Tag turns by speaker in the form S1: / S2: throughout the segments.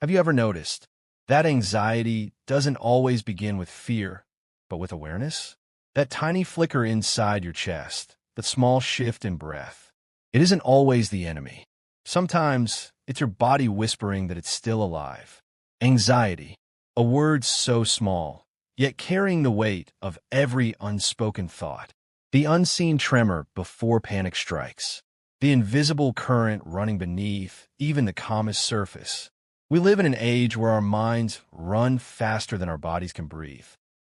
S1: Have you ever noticed that anxiety doesn't always begin with fear, but with awareness? That tiny flicker inside your chest, that small shift in breath. It isn't always the enemy. Sometimes it's your body whispering that it's still alive. Anxiety, a word so small, yet carrying the weight of every unspoken thought. The unseen tremor before panic strikes. The invisible current running beneath even the calmest surface. We live in an age where our minds run faster than our bodies can breathe.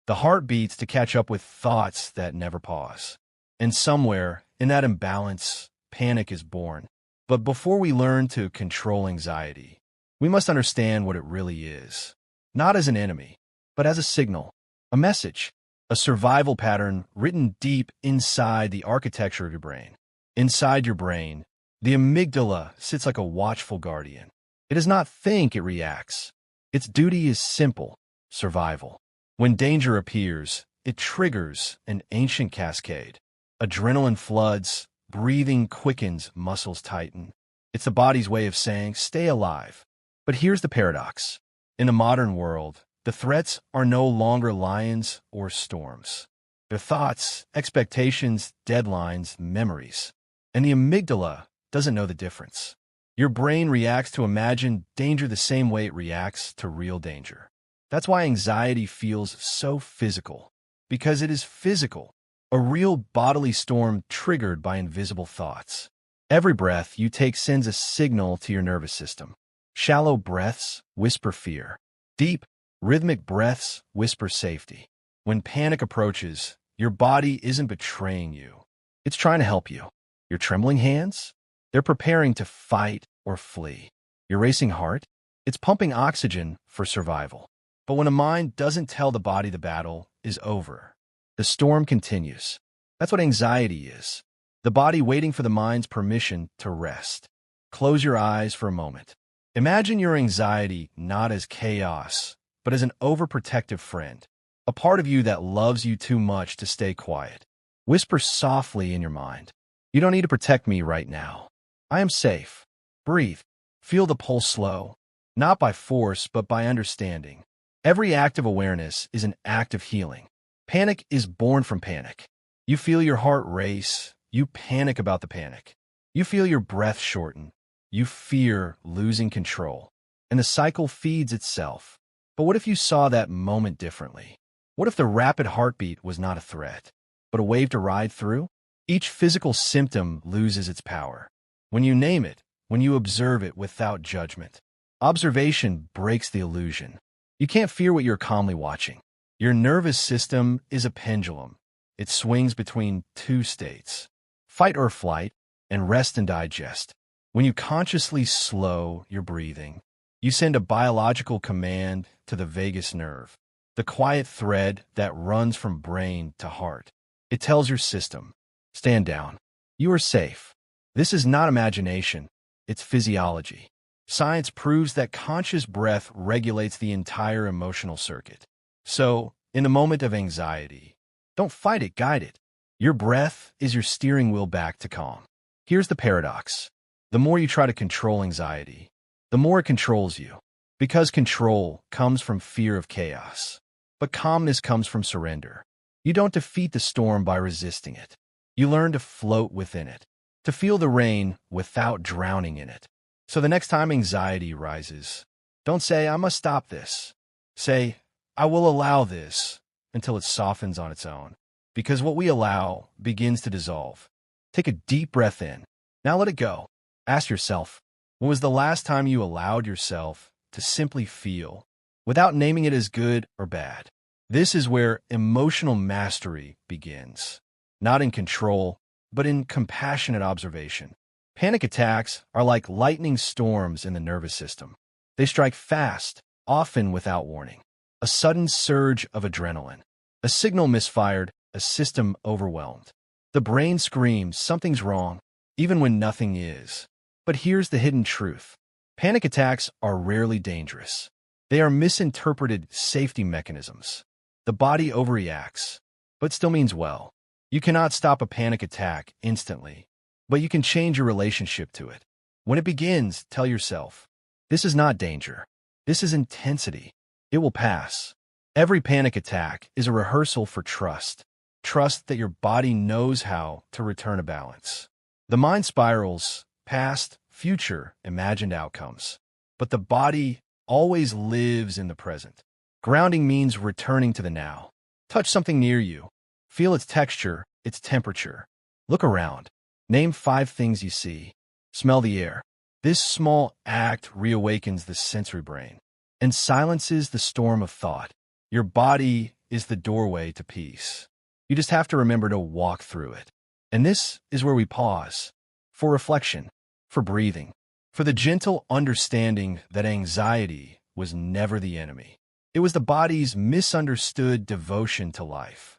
S1: The heart beats to catch up with thoughts that never pause. And somewhere in that imbalance, panic is born. But before we learn to control anxiety, we must understand what it really is. Not as an enemy, but as a signal, a message, a survival pattern written deep inside the architecture of your brain. Inside your brain, the amygdala sits like a watchful guardian. It does not think, it reacts. Its duty is simple: survival. When danger appears, it triggers an ancient cascade. Adrenaline floods, breathing quickens, muscles tighten. It's the body's way of saying, stay alive. But here's the paradox. In the modern world, the threats are no longer lions or storms. They're thoughts, expectations, deadlines, memories. And the amygdala doesn't know the difference. Your brain reacts to imagined danger the same way it reacts to real danger. That's why anxiety feels so physical. Because it is physical. A real bodily storm triggered by invisible thoughts. Every breath you take sends a signal to your nervous system. Shallow breaths whisper fear. Deep, rhythmic breaths whisper safety. When panic approaches, your body isn't betraying you. It's trying to help you. Your trembling hands? They're preparing to fight or flee. Your racing heart? It's pumping oxygen for survival. But when a mind doesn't tell the body the battle is over, the storm continues. That's what anxiety is. The body waiting for the mind's permission to rest. Close your eyes for a moment. Imagine your anxiety not as chaos, but as an overprotective friend. A part of you that loves you too much to stay quiet. Whisper softly in your mind. You don't need to protect me right now. I am safe. Breathe. Feel the pulse slow. Not by force, but by understanding. Every act of awareness is an act of healing. Panic is born from panic. You feel your heart race. You panic about the panic. You feel your breath shorten. You fear losing control. And the cycle feeds itself. But what if you saw that moment differently? What if the rapid heartbeat was not a threat, but a wave to ride through? Each physical symptom loses its power. When you name it, when you observe it without judgment. Observation breaks the illusion. You can't fear what you're calmly watching. Your nervous system is a pendulum. It swings between two states, fight or flight, and rest and digest. When you consciously slow your breathing, you send a biological command to the vagus nerve, the quiet thread that runs from brain to heart. It tells your system, stand down. You are safe. This is not imagination. It's physiology. Science proves that conscious breath regulates the entire emotional circuit. So, in the moment of anxiety, don't fight it, guide it. Your breath is your steering wheel back to calm. Here's the paradox. The more you try to control anxiety, the more it controls you. Because control comes from fear of chaos. But calmness comes from surrender. You don't defeat the storm by resisting it. You learn to float within it, to feel the rain without drowning in it. So the next time anxiety rises, don't say, I must stop this. Say, I will allow this until it softens on its own. Because what we allow begins to dissolve. Take a deep breath in. Now let it go. Ask yourself, when was the last time you allowed yourself to simply feel, without naming it as good or bad? This is where emotional mastery begins. Not in control, but in compassionate observation. Panic attacks are like lightning storms in the nervous system. They strike fast, often without warning. A sudden surge of adrenaline. A signal misfired, a system overwhelmed. The brain screams, something's wrong, even when nothing is. But here's the hidden truth. Panic attacks are rarely dangerous. They are misinterpreted safety mechanisms. The body overreacts, but still means well. You cannot stop a panic attack instantly, but you can change your relationship to it. When it begins, tell yourself, this is not danger. This is intensity. It will pass. Every panic attack is a rehearsal for trust. Trust that your body knows how to return to balance. The mind spirals past, future, imagined outcomes. But the body always lives in the present. Grounding means returning to the now. Touch something near you. Feel its texture, its temperature. Look around. Name 5 things you see. Smell the air. This small act reawakens the sensory brain and silences the storm of thought. Your body is the doorway to peace. You just have to remember to walk through it. And this is where we pause. For reflection. For breathing. For the gentle understanding that anxiety was never the enemy. It was the body's misunderstood devotion to life.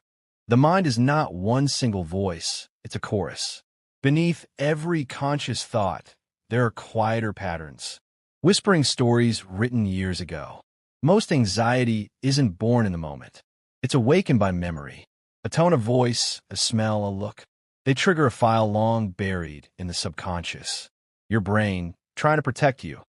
S1: The mind is not one single voice, it's a chorus. Beneath every conscious thought, there are quieter patterns. Whispering stories written years ago. Most anxiety isn't born in the moment. It's awakened by memory. A tone of voice, a smell, a look. They trigger a file long buried in the subconscious. Your brain, trying to protect you,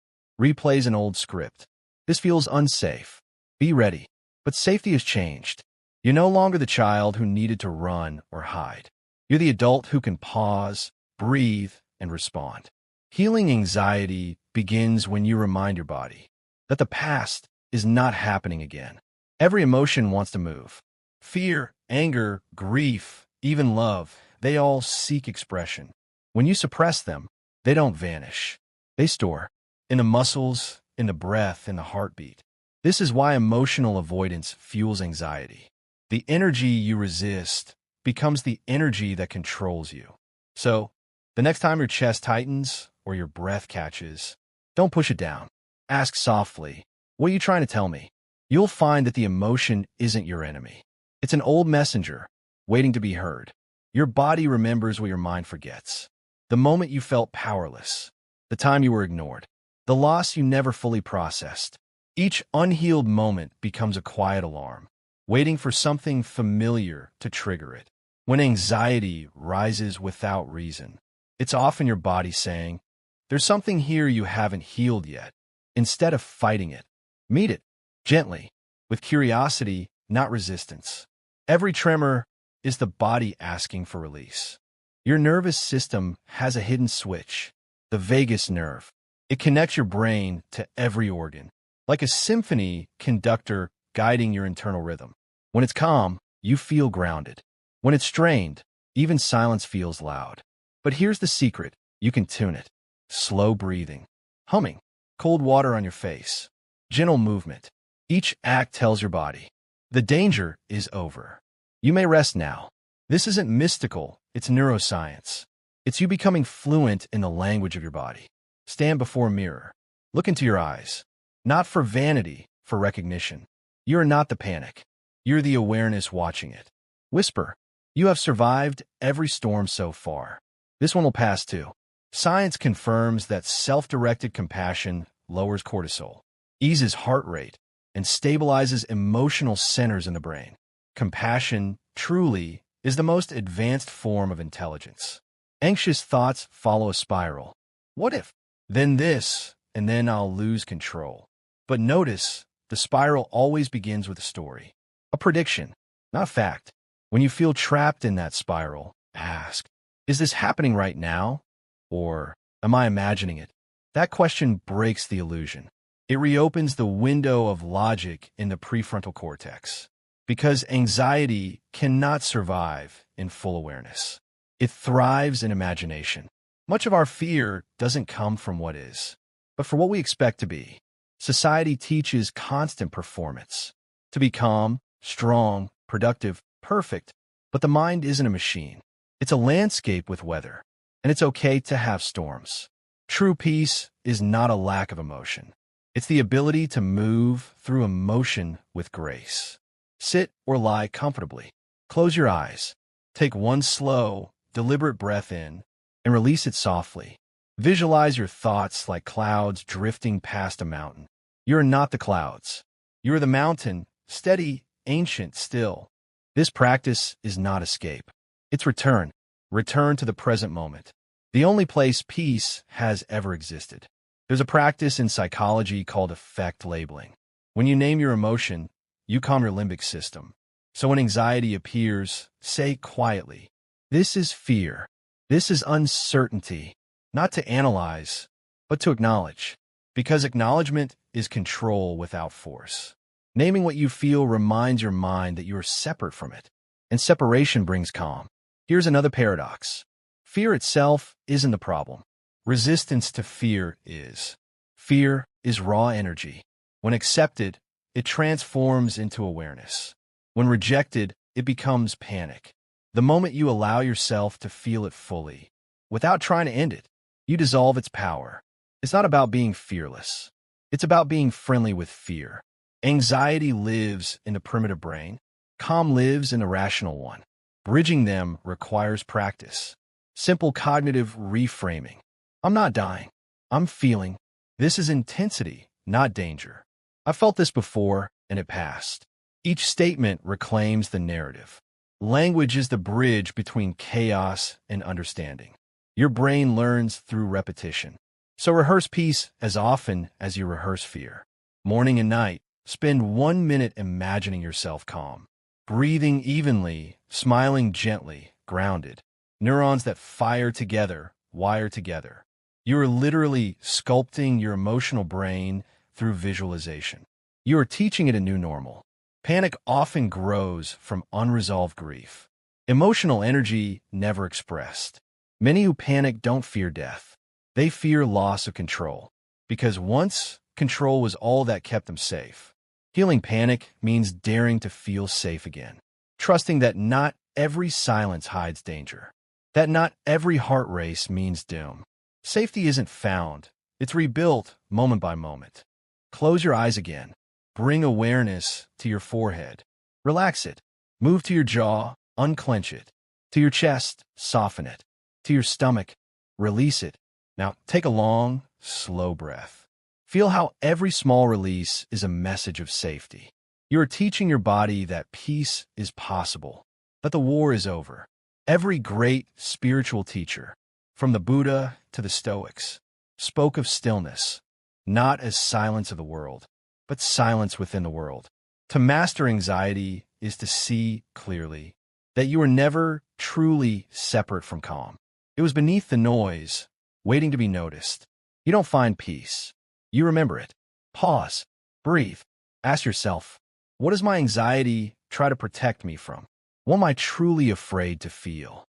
S1: replays an old script. This feels unsafe. Be ready. But safety has changed. You're no longer the child who needed to run or hide. You're the adult who can pause, breathe, and respond. Healing anxiety begins when you remind your body that the past is not happening again. Every emotion wants to move. Fear, anger, grief, even love, they all seek expression. When you suppress them, they don't vanish. They store in the muscles, in the breath, in the heartbeat. This is why emotional avoidance fuels anxiety. The energy you resist becomes the energy that controls you. So, the next time your chest tightens or your breath catches, don't push it down. Ask softly, "What are you trying to tell me?" You'll find that the emotion isn't your enemy. It's an old messenger, waiting to be heard. Your body remembers what your mind forgets. The moment you felt powerless, the time you were ignored, the loss you never fully processed. Each unhealed moment becomes a quiet alarm, waiting for something familiar to trigger it. When anxiety rises without reason, it's often your body saying, "There's something here you haven't healed yet." Instead of fighting it, meet it gently, with curiosity, not resistance. Every tremor is the body asking for release. Your nervous system has a hidden switch, the vagus nerve. It connects your brain to every organ, like a symphony conductor guiding your internal rhythm. When it's calm, you feel grounded. When it's strained, even silence feels loud. But here's the secret. You can tune it. Slow breathing. Humming. Cold water on your face. Gentle movement. Each act tells your body, the danger is over. You may rest now. This isn't mystical. It's neuroscience. It's you becoming fluent in the language of your body. Stand before a mirror. Look into your eyes. Not for vanity, for recognition. You are not the panic. You're the awareness watching it. Whisper. You have survived every storm so far. This one will pass too. Science confirms that self-directed compassion lowers cortisol, eases heart rate, and stabilizes emotional centers in the brain. Compassion, truly, is the most advanced form of intelligence. Anxious thoughts follow a spiral. What if? Then this, and then I'll lose control. But notice, the spiral always begins with a story. A prediction, not fact. When you feel trapped in that spiral, ask, is this happening right now? Or am I imagining it? That question breaks the illusion. It reopens the window of logic in the prefrontal cortex. Because anxiety cannot survive in full awareness. It thrives in imagination. Much of our fear doesn't come from what is, but for what we expect to be. Society teaches constant performance. To be calm, strong, productive, perfect. But the mind isn't a machine. It's a landscape with weather. And it's okay to have storms. True peace is not a lack of emotion. It's the ability to move through emotion with grace. Sit or lie comfortably. Close your eyes. Take one slow, deliberate breath in and release it softly. Visualize your thoughts like clouds drifting past a mountain. You are not the clouds. You are the mountain, steady, ancient, still. This practice is not escape. It's return. Return to the present moment. The only place peace has ever existed. There's a practice in psychology called affect labeling. When you name your emotion, you calm your limbic system. So when anxiety appears, say quietly, "This is fear. This is uncertainty." Not to analyze, but to acknowledge. Because acknowledgement is control without force. Naming what you feel reminds your mind that you are separate from it, and separation brings calm. Here's another paradox. Fear itself isn't the problem. Resistance to fear is. Fear is raw energy. When accepted, it transforms into awareness. When rejected, it becomes panic. The moment you allow yourself to feel it fully, without trying to end it, you dissolve its power. It's not about being fearless. It's about being friendly with fear. Anxiety lives in the primitive brain. Calm lives in the rational one. Bridging them requires practice. Simple cognitive reframing. I'm not dying. I'm feeling. This is intensity, not danger. I felt this before, and it passed. Each statement reclaims the narrative. Language is the bridge between chaos and understanding. Your brain learns through repetition. So rehearse peace as often as you rehearse fear. Morning and night, spend 1 minute imagining yourself calm. Breathing evenly, smiling gently, grounded. Neurons that fire together, wire together. You are literally sculpting your emotional brain through visualization. You are teaching it a new normal. Panic often grows from unresolved grief. Emotional energy never expressed. Many who panic don't fear death. They fear loss of control. Because once, control was all that kept them safe. Healing panic means daring to feel safe again. Trusting that not every silence hides danger. That not every heart race means doom. Safety isn't found. It's rebuilt moment by moment. Close your eyes again. Bring awareness to your forehead. Relax it. Move to your jaw. Unclench it. To your chest. Soften it. To your stomach. Release it. Now take a long, slow breath. Feel how every small release is a message of safety. You are teaching your body that peace is possible, that the war is over. Every great spiritual teacher, from the Buddha to the Stoics, spoke of stillness, not as silence of the world, but silence within the world. To master anxiety is to see clearly that you are never truly separate from calm. It was beneath the noise, waiting to be noticed. You don't find peace. You remember it. Pause. Breathe. Ask yourself, what does my anxiety try to protect me from? What am I truly afraid to feel?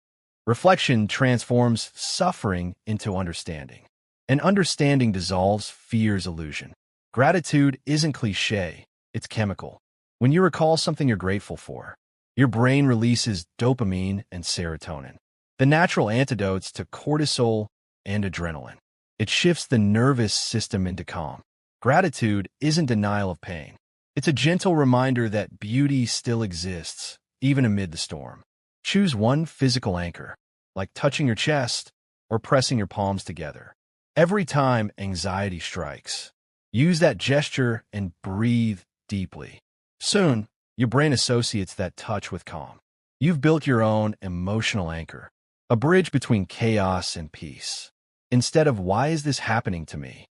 S1: Reflection transforms suffering into understanding. And understanding dissolves fear's illusion. Gratitude isn't cliché, it's chemical. When you recall something you're grateful for, your brain releases dopamine and serotonin, the natural antidotes to cortisol and adrenaline. It shifts the nervous system into calm. Gratitude isn't denial of pain. It's a gentle reminder that beauty still exists, even amid the storm. Choose one physical anchor, like touching your chest or pressing your palms together. Every time anxiety strikes, use that gesture and breathe deeply. Soon, your brain associates that touch with calm. You've built your own emotional anchor, a bridge between chaos and peace. Instead of, why is this happening to me?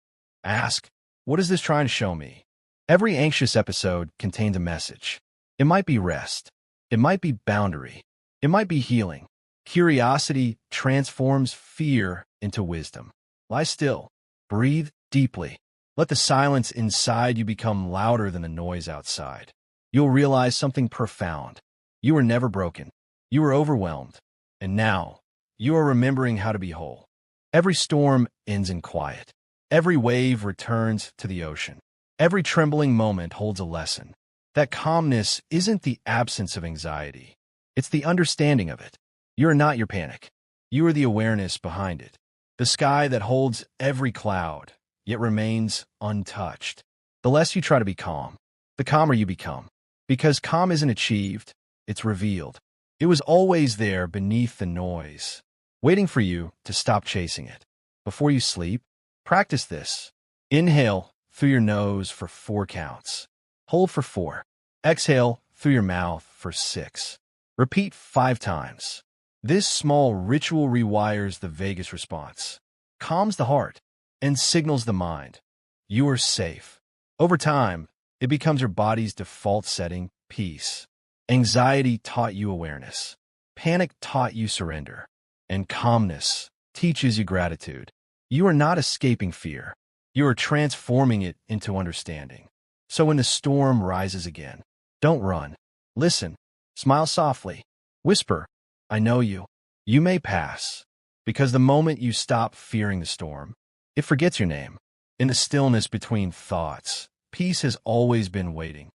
S1: Ask, what is this trying to show me? Every anxious episode contains a message. It might be rest. It might be boundary. It might be healing. Curiosity transforms fear into wisdom. Lie still. Breathe deeply. Let the silence inside you become louder than the noise outside. You'll realize something profound. You were never broken. You were overwhelmed. And now, you are remembering how to be whole. Every storm ends in quiet. Every wave returns to the ocean. Every trembling moment holds a lesson. That calmness isn't the absence of anxiety. It's the understanding of it. You are not your panic. You are the awareness behind it. The sky that holds every cloud, yet remains untouched. The less you try to be calm, the calmer you become. Because calm isn't achieved, it's revealed. It was always there beneath the noise, waiting for you to stop chasing it. Before you sleep, practice this. Inhale through your nose for 4 counts. Hold for 4. Exhale through your mouth for 6. Repeat 5 times. This small ritual rewires the vagus response, calms the heart, and signals the mind, you are safe. Over time, it becomes your body's default setting, peace. Anxiety taught you awareness. Panic taught you surrender. And calmness teaches you gratitude. You are not escaping fear. You are transforming it into understanding. So when the storm rises again, don't run. Listen. Smile softly. Whisper, I know you. You may pass. Because the moment you stop fearing the storm, it forgets your name. In the stillness between thoughts, peace has always been waiting.